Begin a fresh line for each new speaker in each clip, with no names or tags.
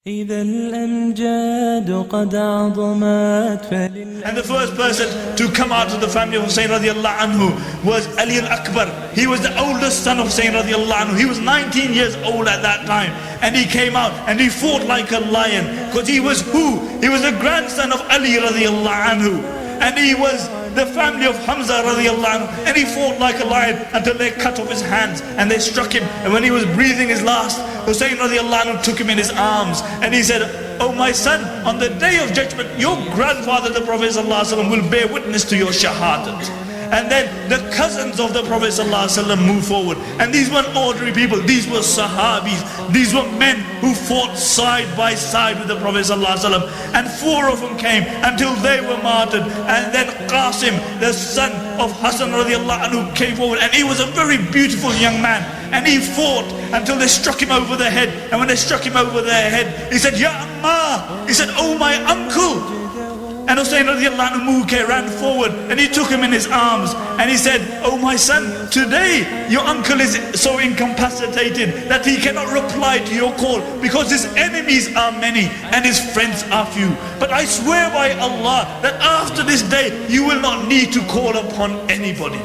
إذا الأمجاد قد عظمت.
And the first person to come out of the family of Hussain radiallahu anhu was Ali al-Akbar. He was the oldest son of Hussain radiallahu anhu. He was 19 years old at that time. And he came out and he fought like a lion. Because he was who? He was the grandson of Ali radiallahu anhu. And he was the family of Hamza radiallahu anhu. And he fought like a lion until they cut off his hands and they struck him. And when he was breathing his last, Hussain radiallahu anhu took him in his arms and he said, "Oh my son, on the day of judgment, your grandfather the Prophet sallallahu alaihi wasallam will bear witness to your shahadat." And then the cousins of the Prophet sallallahu alaihi wasallam moved forward. And these weren't ordinary people, these were sahabis. These were men who fought side by side with the Prophet sallallahu alaihi wasallam. And 4 of them came until they were martyred. And then Qasim, the son of Hassan radiallahu anhu, came forward. And he was a very beautiful young man. And he fought until they struck him over the head. And when they struck him over the head, he said, "Ya Amma!" He said, "Oh my uncle!" And Hussain radiallahu anhu ran forward and he took him in his arms and he said, "Oh my son, today your uncle is so incapacitated that he cannot reply to your call because his enemies are many and his friends are few. But I swear by Allah that after this day you will not need to call upon anybody."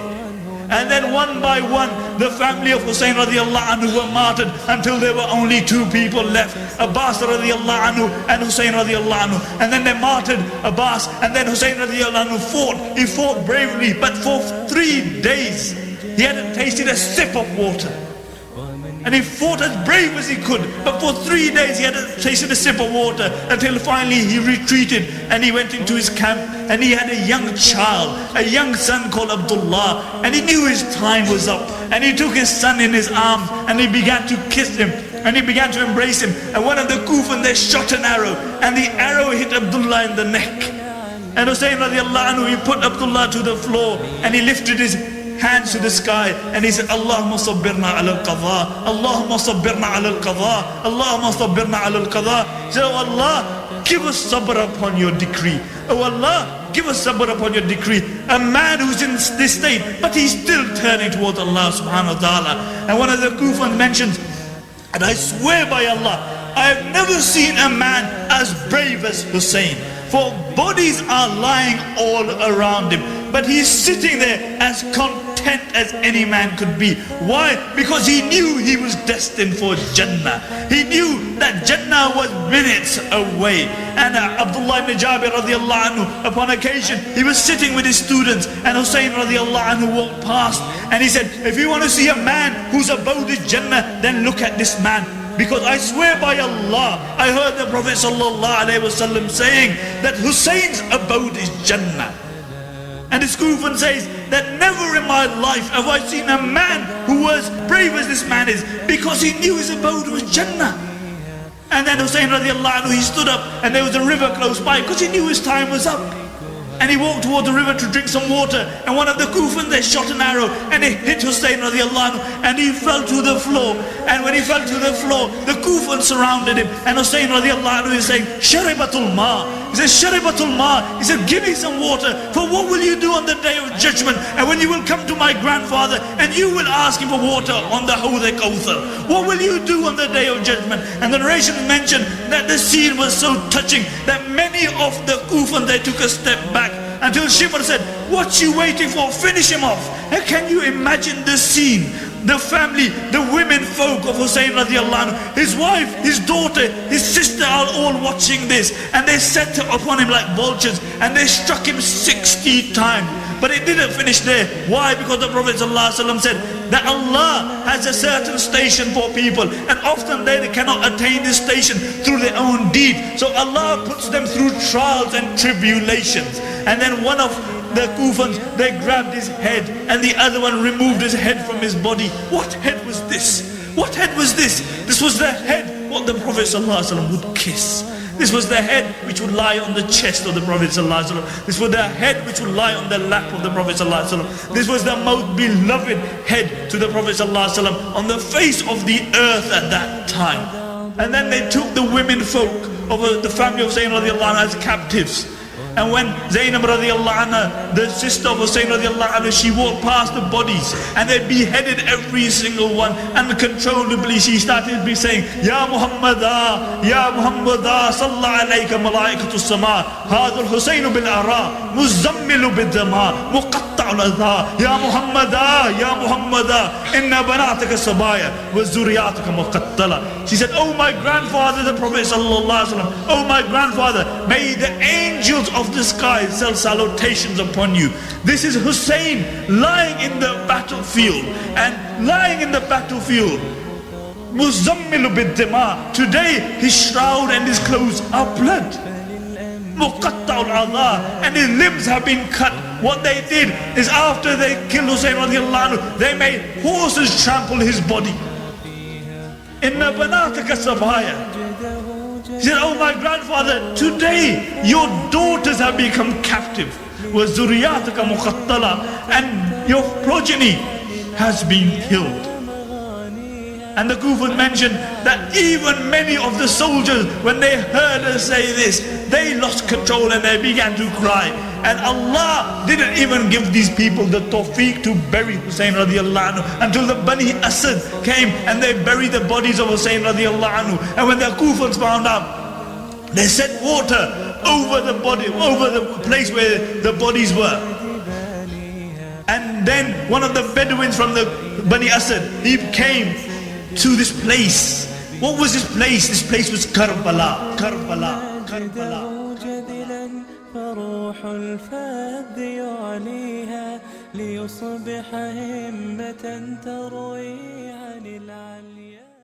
And then one by one, the family of Hussain radiallahu anhu were martyred until there were only 2 people left, Abbas radiallahu anhu and Hussain radiallahu anhu. And then they martyred Abbas, and then Hussain radiallahu anhu fought. He fought bravely, but for 3 days he hadn't tasted a sip of water. And he fought as brave as he could, but for 3 days he hadn't tasted a sip of water until finally he retreated and he went into his camp. And he had a young child, a young son called Abdullah, and he knew his time was up. And he took his son in his arms and he began to kiss him and he began to embrace him. And one of the Kufan, they shot an arrow and the arrow hit Abdullah in the neck. And Hussain radiallahu anhu, he put Abdullah to the floor and he lifted his hands to the sky and he said, "Allahumma sabbirna ala al-qadha, Allahumma sabbirna ala al-qadha, Allahumma sabbirna ala al-qadha." He said, "Oh Allah, give us sabr upon your decree. Oh Allah, give us sabr upon your decree." A man who's in this state, but he's still turning towards Allah subhanahu wa ta'ala. And one of the Kufans mentions, "And I swear by Allah, I have never seen a man as brave as Hussain. For bodies are lying all around him, but he's sitting there as content as any man could be." Why? Because he knew he was destined for Jannah. He knew that Jannah was minutes away. And Abdullah ibn Jabir radiallahu anhu, upon occasion, he was sitting with his students and Hussain radiallahu anhu walked past and he said, "If you want to see a man whose abode is Jannah, then look at this man. Because I swear by Allah, I heard the Prophet sallallahu alaihi wasallam saying that Hussein's abode is Jannah." And this Kufan says that never in my life have I seen a man who was brave as this man is, because he knew his abode was Jannah. And then Hussain radiallahu anhu, he stood up and there was a river close by because he knew his time was up. And he walked toward the river to drink some water. And one of the Kufans, they shot an arrow and it hit Hussain radiallahu anhu and he fell to the floor. And when he fell to the floor, the Kufans surrounded him. And Hussain radiallahu anhu is saying, "Sharibatul ma." He says, "Sharibatul ma." He said, "Give me some water. For what will you do on the day of judgment? And when you will come to my grandfather and you will ask him for water on the Hawd al-Kawthar. What will you do on the day of judgment?" And the narration mentioned that the scene was so touching that many of the Kufan, they took a step back. Until Shimr said, "What you waiting for? Finish him off." And can you imagine the scene? The family, the women folk of Hussain radiallahu anhu, his wife, his daughter, his sister are all watching this. And they set upon him like vultures and they struck him 60 times. But it didn't finish there. Why? Because the Prophet ﷺ said that Allah has a certain station for people and often they cannot attain this station through their own deed. So Allah puts them through trials and tribulations. And then one of the Kufans, they grabbed his head and the other one removed his head from his body. What head was this? What head was this? This was the head what the Prophet ﷺ would kiss. This was the head which would lie on the chest of the Prophet ﷺ. This was the head which would lie on the lap of the Prophet ﷺ. This was the most beloved head to the Prophet ﷺ on the face of the earth at that time. And then they took the women folk of the family of Hussain radiallahu anhu as captives. And when Zainab radiallahu anha, the sister of Hussain radiallahu anha, she walked past the bodies and they beheaded every single one. Uncontrollably she started be saying, Ya Muhammadah, Ya Muhammadah, Salla alayka malaikatu sama, Hadul Hussainu bil ara, Muzammilu bil dama, Muqatta'ul adha, Ya Muhammadah, Ya Muhammadah, Inna banataka sabaya, wa zuriyataka muqattala. She said, oh my grandfather, the Prophet sallallahu alaihi wasallam, oh my grandfather, may the angels of the sky send salutations upon you. This is Hussain lying in the battlefield, and lying in the battlefield, Muzammilu bid-dima. Today his shroud and his clothes are blood. Muqatta'ul adha, and his limbs have been cut. What they did is after they killed Hussain radiallahu anhu, they made horses trample his body. Inna banataka sabaya. He said, oh my grandfather, today your daughters have become captive. Was zuriyataka muqattala, and your progeny has been killed. And the Kufan mentioned that even many of the soldiers, when they heard her say this, they lost control and they began to cry. And Allah didn't even give these people the tawfiq to bury Hussain radiallahu anhu until the Bani Asad came and they buried the bodies of Hussain radiallahu anhu. And when the Kufans found out, they set water over the body, over the place where the bodies were. And then one of the Bedouins from the Bani Asad, he came to this place. What was this place? This place was Karbala. Karbala. Karbala.
فروح الفذ يعليها ليصبح همة تروي عن العلي.